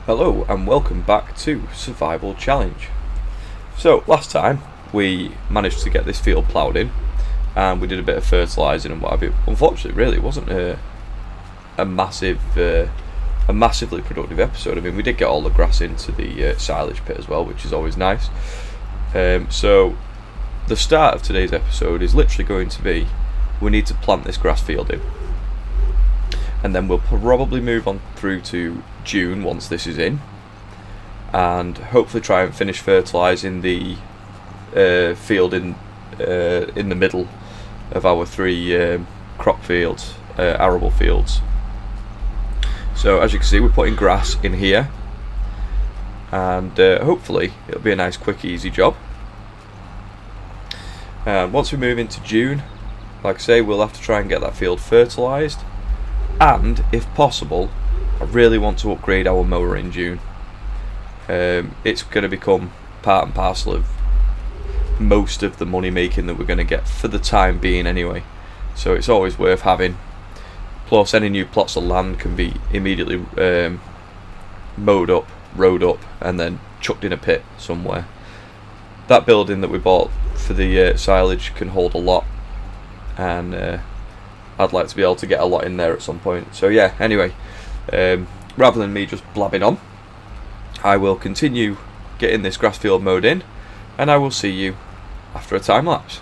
Hello and welcome back to Survival Challenge. So last time we managed to get this field ploughed in and we did a bit of fertilising and what have you. Unfortunately really it wasn't a massively productive episode. I mean, we did get all the grass into the silage pit as well, which is always nice. So the start of today's episode is literally going to be we need to plant this grass field in. And then we'll probably move on through to June once this is in, and hopefully try and finish fertilising the field in the middle of our three crop fields, arable fields. So as you can see, we're putting grass in here, and hopefully it'll be a nice, quick, easy job. Once we move into June, like I say, we'll have to try and get that field fertilised. And if possible, I really want to upgrade our mower in June. It's going to become part and parcel of most of the money making that we're going to get for the time being anyway. So it's always worth having. Plus any new plots of land can be immediately mowed up, rowed up and then chucked in a pit somewhere. That building that we bought for the silage can hold a lot, and I'd like to be able to get a lot in there at some point. So yeah, anyway, rather than me just blabbing on, I will continue getting this grass field mowed in, and I will see you after a time lapse.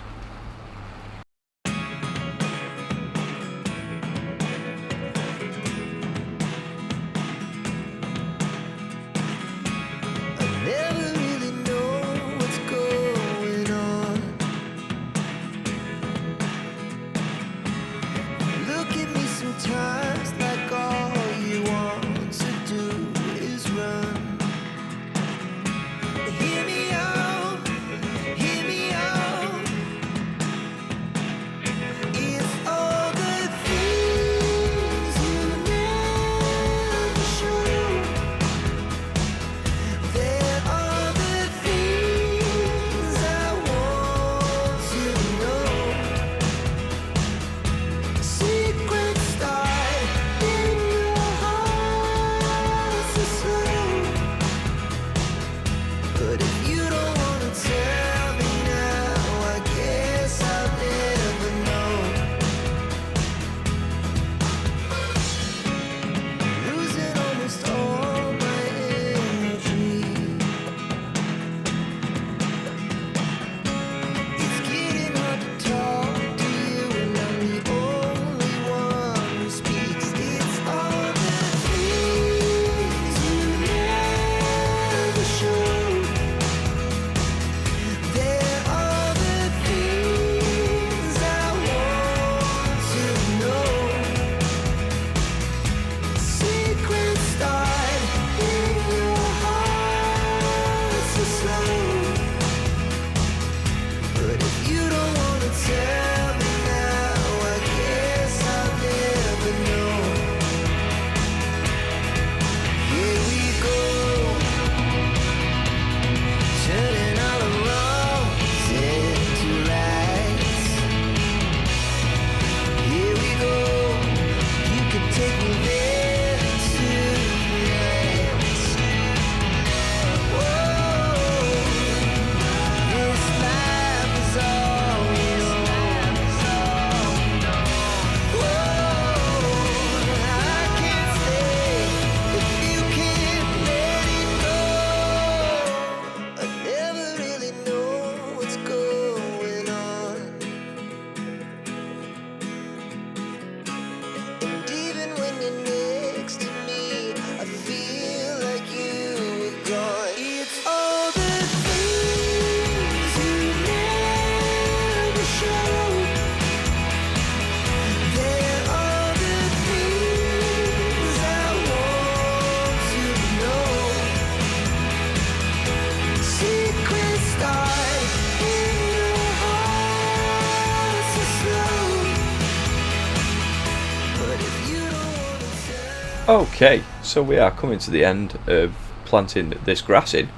Okay, so we are coming to the end of planting this grass in.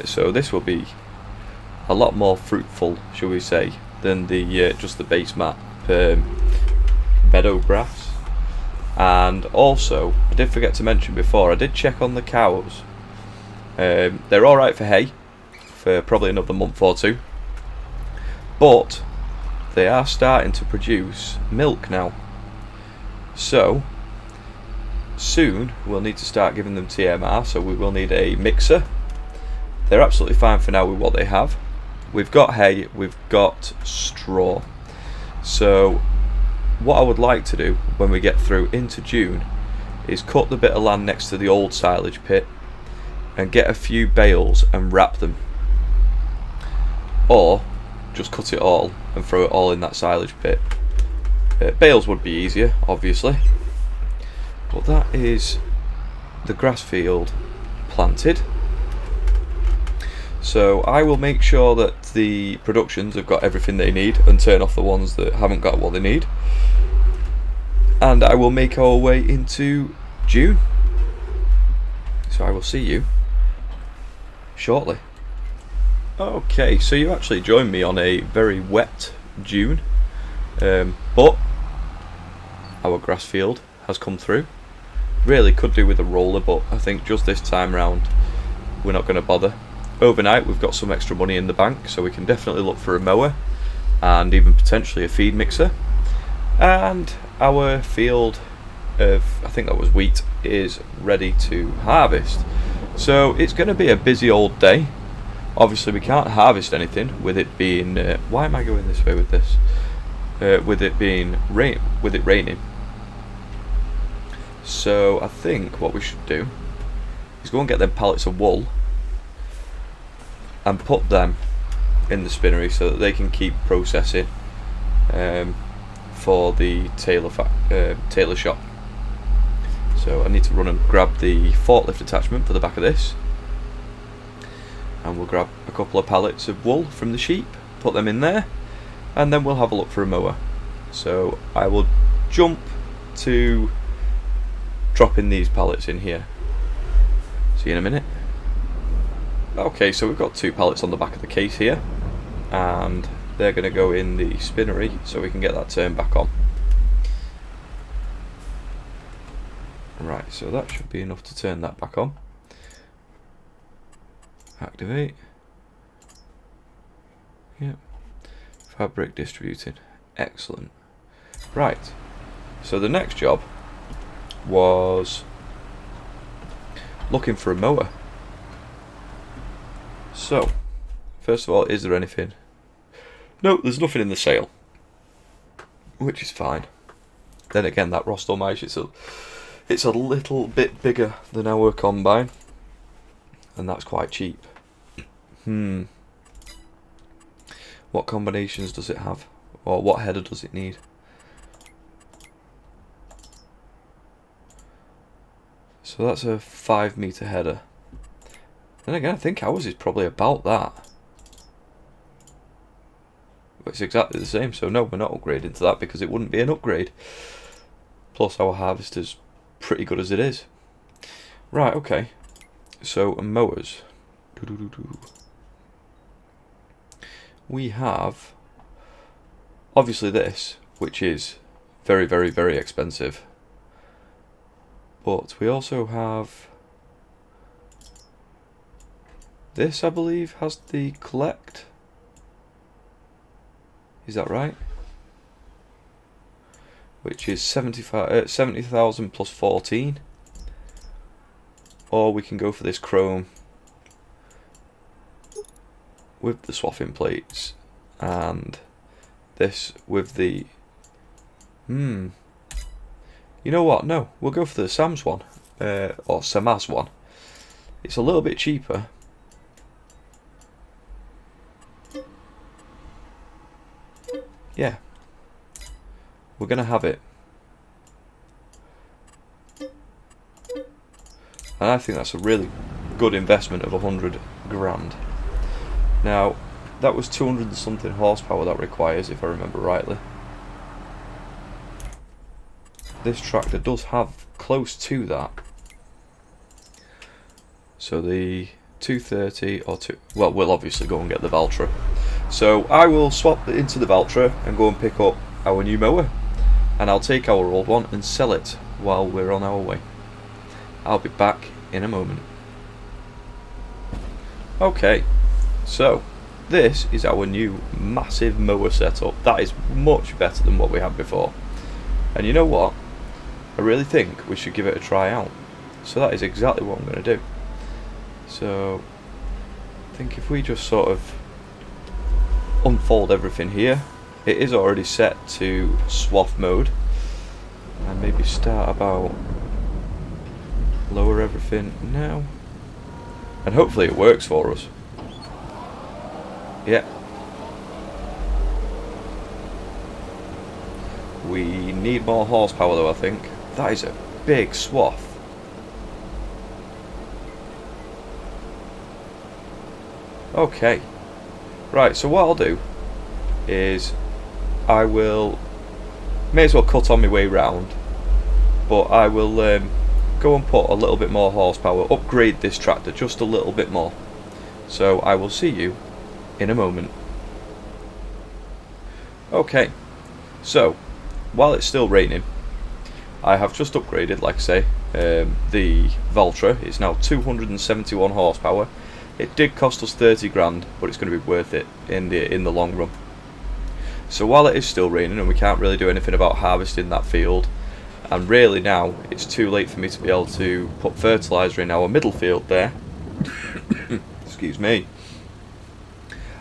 So this will be a lot more fruitful, shall we say, than the just the base map meadow grass. And also, I did forget to mention before, I did check on the cows. They're alright for hay for probably another month or two, but they are starting to produce milk now. So soon we'll need to start giving them TMR, so we will need a mixer. They're absolutely fine for now with what they have. We've got hay, we've got straw. So what I would like to do when we get through into June is cut the bit of land next to the old silage pit and get a few bales and wrap them, or just cut it all and throw it all in that silage pit. Bales would be easier, obviously, but that is the grass field planted. So I will make sure that the productions have got everything they need and turn off the ones that haven't got what they need, and I will make our way into June. So I will see you shortly. Okay, so you actually joined me on a very wet June, but our grass field has come through. Really could do with a roller, but I think just this time round we're not going to bother. Overnight we've got some extra money in the bank, so we can definitely look for a mower and even potentially a feed mixer. And our field of, I think that was wheat, is ready to harvest. So it's going to be a busy old day. Obviously we can't harvest anything with it being why am I going this way with this? With it raining. So I think what we should do is go and get them pallets of wool and put them in the spinnery so that they can keep processing for the tailor shop. So I need to run and grab the forklift attachment for the back of this, and we'll grab a couple of pallets of wool from the sheep, put them in there, and then we'll have a look for a mower. So I will jump to dropping these pallets in here. See you in a minute. Okay, so we've got 2 pallets on the back of the case here, and they're going to go in the spinnery so we can get that turned back on. Right, so that should be enough to turn that back on. Activate. Yep. Fabric distributing. Excellent. Right, so the next job was looking for a mower. So, first of all, is there anything? No, there's nothing in the sale, which is fine. Then again, that Rostelmeister, it's a little bit bigger than our combine, and that's quite cheap. What combinations does it have, or what header does it need? So that's a 5-meter header. Then again, I think ours is probably about that. But it's exactly the same, so no, we're not upgrading to that because it wouldn't be an upgrade. Plus our harvester's pretty good as it is. Right, okay. So mowers. We have obviously this, which is very, very, very expensive. But we also have this, I believe, has the collect. Is that right? Which is 70,000 plus 14. Or we can go for this chrome with the swathing plates, and this with the you know what, no, we'll go for the Sam's one, or Samaz one. It's a little bit cheaper. Yeah, we're gonna have it, and I think that's a really good investment of 100 grand. Now, that was 200 and something horsepower that requires, if I remember rightly. This tractor does have close to that. So the 230 or well, we'll obviously go and get the Valtra. So I will swap into the Valtra and go and pick up our new mower, and I'll take our old one and sell it while we're on our way. I'll be back in a moment. Okay, so this is our new massive mower setup. That is much better than what we had before. And you know what? I really think we should give it a try out. So that is exactly what I'm going to do. So I think if we just sort of unfold everything here, it is already set to swath mode, and maybe start about lower everything now, and hopefully it works for us. Yeah, we need more horsepower though. I think that is a big swath. Okay, right, so what I'll do is I will may as well cut on my way round, but I will go and put a little bit more horsepower, upgrade this tractor just a little bit more. So I will see you in a moment. Okay, so while it's still raining, I have just upgraded, like I say, the Valtra. It's now 271 horsepower. It did cost us 30 grand, but it's going to be worth it in the long run. So while it is still raining and we can't really do anything about harvesting that field, and really now it's too late for me to be able to put fertiliser in our middle field there, excuse me,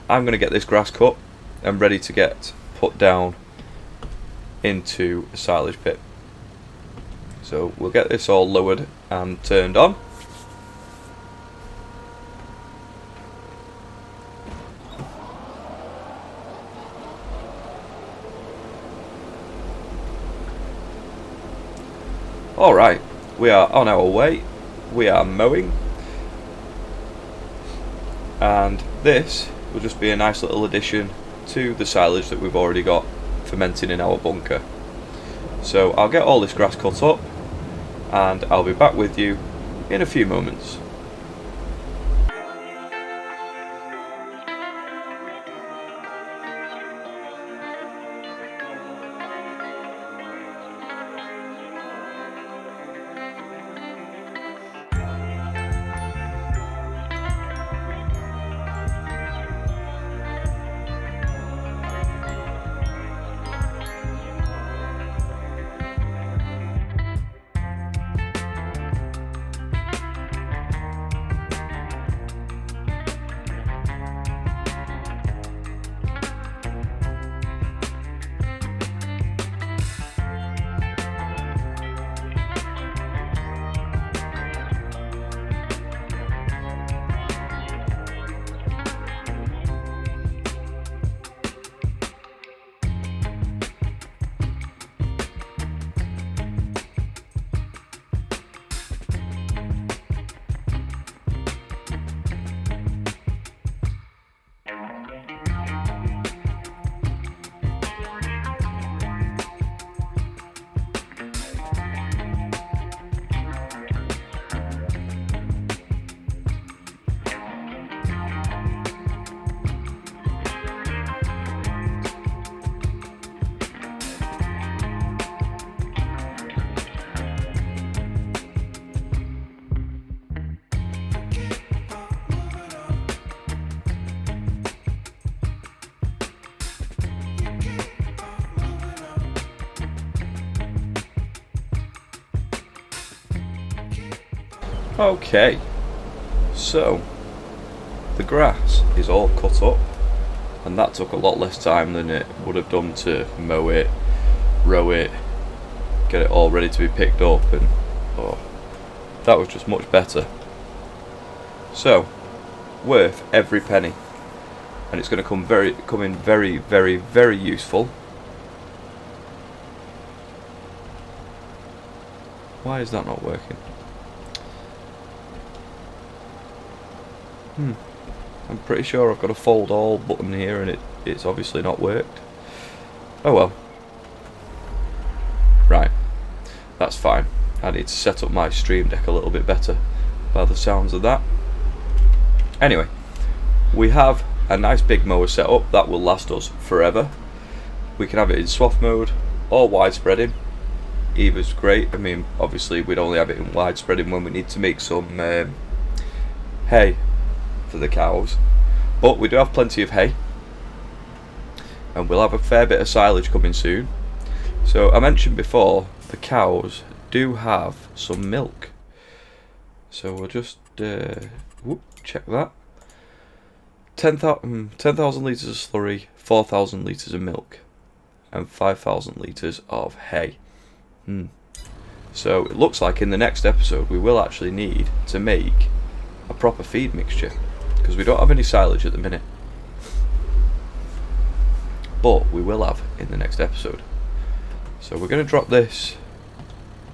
I'm going to get this grass cut and ready to get put down into a silage pit. So we'll get this all lowered and turned on. Alright, we are on our way, we are mowing, and this will just be a nice little addition to the silage that we've already got fermenting in our bunker. So I'll get all this grass cut up and I'll be back with you in a few moments. Okay, so the grass is all cut up, and that took a lot less time than it would have done to mow it, row it, get it all ready to be picked up, and that was just much better. So worth every penny, and it's going to come in very useful. Why is that not working? I'm pretty sure I've got a fold all button here and it's obviously not worked. Oh well. Right, that's fine. I need to set up my stream deck a little bit better by the sounds of that. Anyway, we have a nice big mower set up that will last us forever. We can have it in swath mode or widespreading. either's great. I mean, obviously we'd only have it in widespreading when we need to make some hay for the cows, but we do have plenty of hay, and we'll have a fair bit of silage coming soon. So I mentioned before, the cows do have some milk, so we'll just check that. 10,000 litres of slurry, 4,000 litres of milk, and 5,000 litres of hay. So it looks like in the next episode we will actually need to make a proper feed mixture, because we don't have any silage at the minute, but we will have in the next episode. So we're going to drop this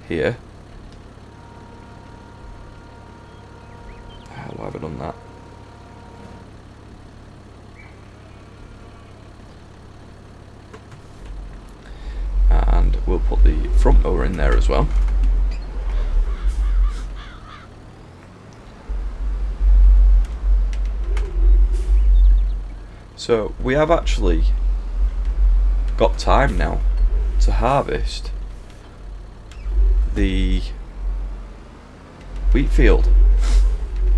here. Why have I done that? And we'll put the front mower in there as well. So we have actually got time now to harvest the wheat field.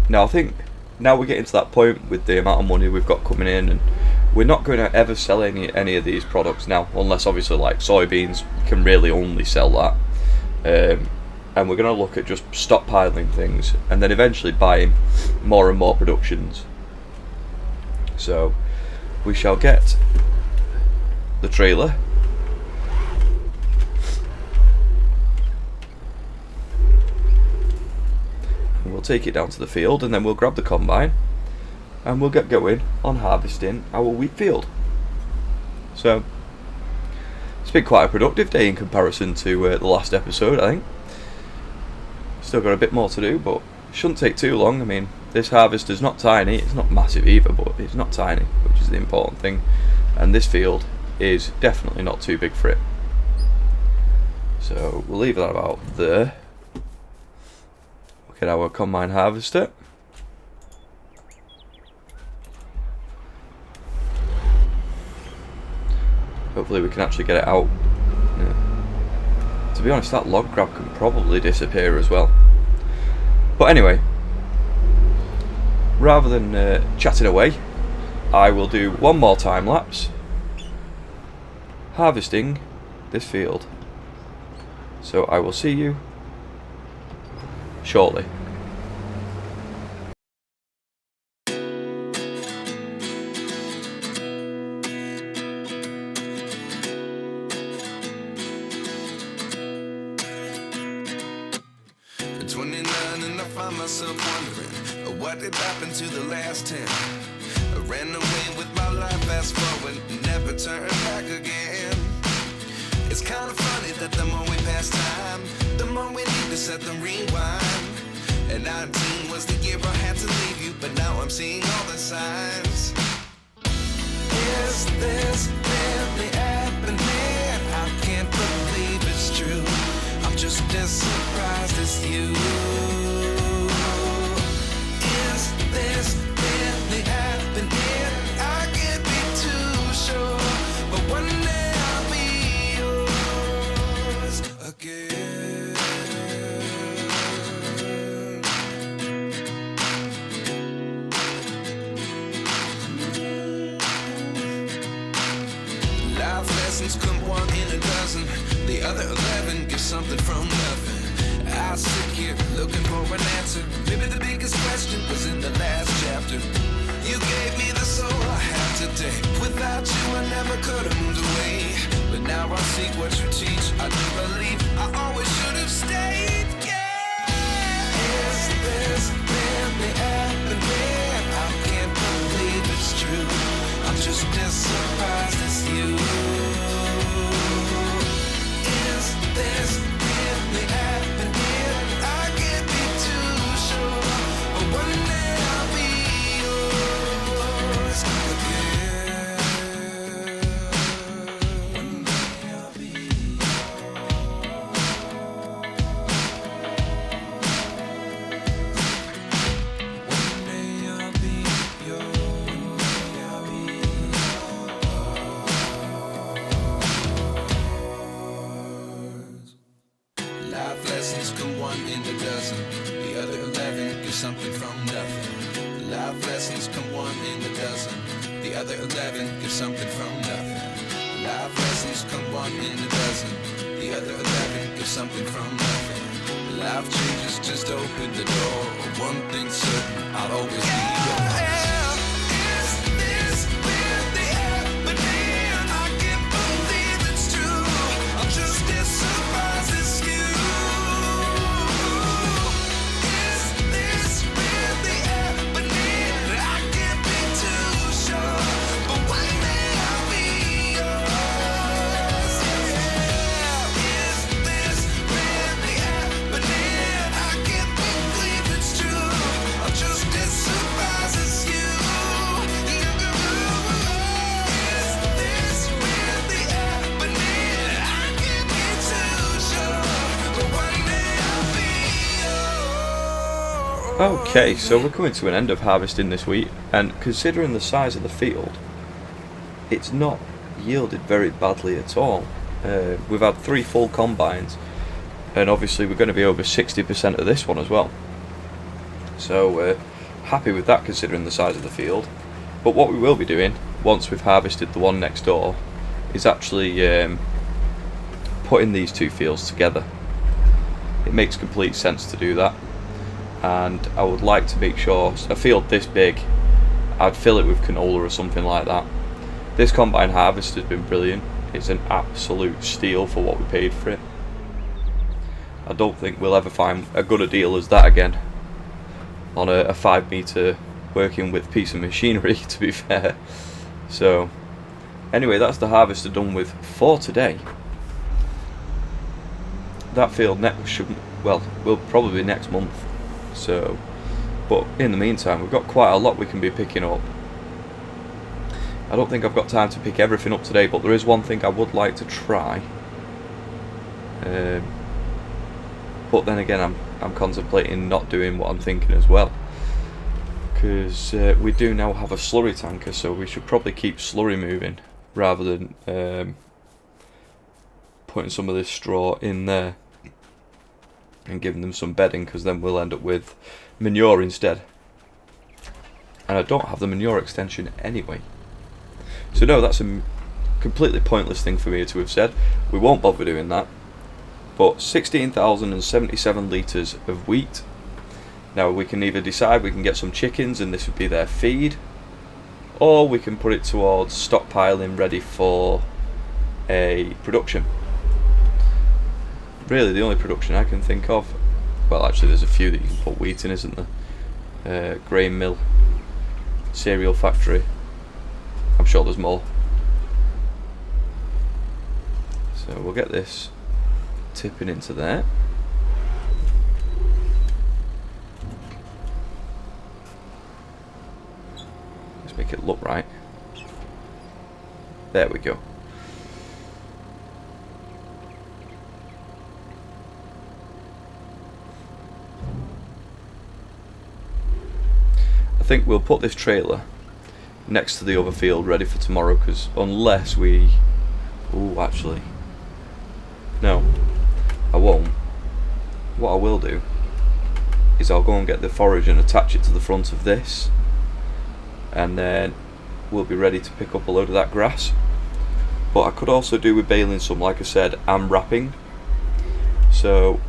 Now I think now we're getting to that point with the amount of money we've got coming in, and we're not going to ever sell any of these products now, unless obviously like soybeans, we can really only sell that. And we're going to look at just stockpiling things and then eventually buying more and more productions. So we shall get the trailer, and we'll take it down to the field, and then we'll grab the combine and we'll get going on harvesting our wheat field. So it's been quite a productive day in comparison to the last episode, I think. Still got a bit more to do, but it shouldn't take too long. I mean, this harvest is not tiny, it's not massive either, but it's not tiny, which is the important thing. And this field is definitely not too big for it. So we'll leave that about there. Look at our combine harvester. Hopefully we can actually get it out. Yeah. To be honest, that log grab can probably disappear as well. But anyway, rather than chatting away, I will do one more time lapse harvesting this field. So I will see you shortly. What did happen to the last 10? I ran away with my life, fast forward, never turn back again. It's kind of funny that the more we pass time, the more we need to set the rewind. And 19 was the year I had to leave you, but now I'm seeing all the signs. Is this really happening? I can't believe it's true. I'm just as surprised as you. This really happening? I can't be too sure, but one day I'll be yours again. Life lessons come one in a dozen. The other 11 give something from nothing. I sit here looking for an answer. Maybe the biggest question was in the last chapter. You gave me the soul I have today. Without you I never could have moved away. But now I see what you teach. I do believe I always should have stayed. Yeah. Is this really happening? I can't believe it's true. I'm just as surprised as you. Is this really happening? I can't be too sure, but one day I'll be yours again. One day I'll be One day I'll be yours. One day I'll be yours. other 11 give something from nothing. Life lessons come one in a dozen. The other 11 give something from nothing. Life changes, just open the door. One thing's certain, I'll always be yours. Is this really happening? I can't believe it's true. I'm just as surprised as you. Is this really happening? I can't be too sure, but one day I'll be yours. Is this really happening? I can't believe it's true. I'm just as surprised as you. Is this really happening? I can't be too sure, but one day I'll be yours. Okay, so we're coming to an end of harvesting this wheat, and considering the size of the field, it's not yielded very badly at all. We've had 3 full combines, and obviously we're going to be over 60% of this one as well. So happy with that considering the size of the field. But what we will be doing once we've harvested the one next door is actually putting these 2 fields together. It makes complete sense to do that, and I would like to make sure a field this big, I'd fill it with canola or something like that. This combine harvest has been brilliant. It's an absolute steal for what we paid for it. I don't think we'll ever find a good a deal as that again on a 5 metre working width piece of machinery, to be fair. So anyway, that's the harvester done with for today. That field will probably be next month. So, but in the meantime, we've got quite a lot we can be picking up. I don't think I've got time to pick everything up today, but there is one thing I would like to try. But then again, I'm contemplating not doing what I'm thinking as well, because we do now have a slurry tanker, so we should probably keep slurry moving rather than putting some of this straw in there and giving them some bedding, because then we'll end up with manure instead, and I don't have the manure extension anyway. So no, that's a completely pointless thing for me to have said. We won't bother doing that. But 16,077 litres of wheat. Now we can either decide we can get some chickens and this would be their feed, or we can put it towards stockpiling ready for a production. Really the only production I can think of, well actually there's a few that you can put wheat in, isn't there? Grain mill, cereal factory, I'm sure there's more. So we'll get this tipping into there. Let's make it look right. There we go. I think we'll put this trailer next to the other field ready for tomorrow, because unless we... Ooh, actually... No, I won't. What I will do is I'll go and get the forage and attach it to the front of this, and then we'll be ready to pick up a load of that grass. But I could also do with baling some, like I said, and wrapping. So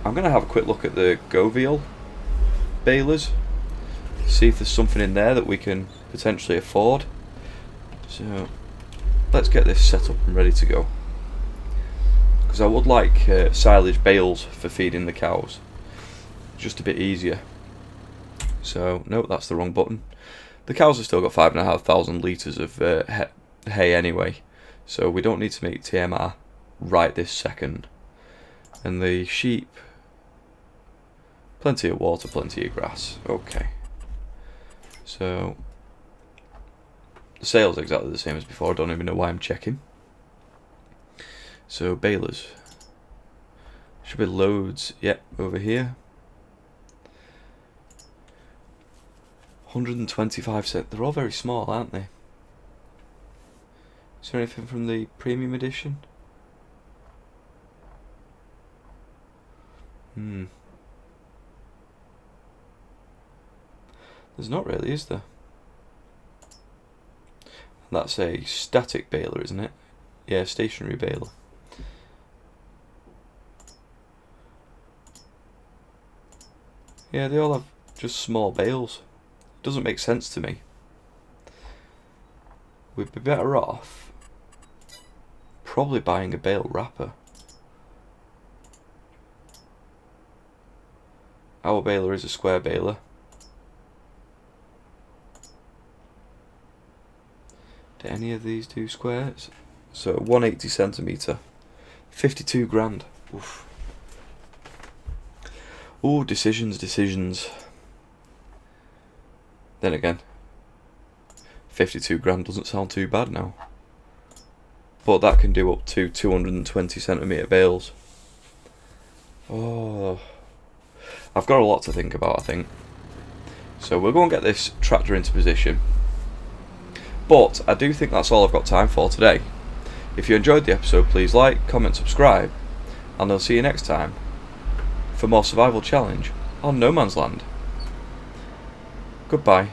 I'm going to have a quick look at the Govial balers, see if there's something in there that we can potentially afford. So let's get this set up and ready to go, because I would like silage bales for feeding the cows, just a bit easier. So no, that's the wrong button. The cows have still got 5,500 litres of hay anyway, so we don't need to make TMR right this second. And the sheep, plenty of water, plenty of grass. Okay, so the sale's exactly the same as before. I don't even know why I'm checking. So balers, should be loads. Yep, over here. 125 cents. They're all very small, aren't they? Is there anything from the premium edition? There's not really, is there? That's a static baler, isn't it? Yeah, stationary baler. Yeah, they all have just small bales. Doesn't make sense to me. We'd be better off probably buying a bale wrapper. Our baler is a square baler. Do any of these do squares? So 180 centimetre, 52 grand. Oof. Ooh, decisions. Then again, 52 grand doesn't sound too bad now. But that can do up to 220 centimetre bales. Oh, I've got a lot to think about, I think. So we'll go and get this tractor into position. But I do think that's all I've got time for today. If you enjoyed the episode, please like, comment, subscribe, and I'll see you next time for more survival challenge on No Man's Land. Goodbye.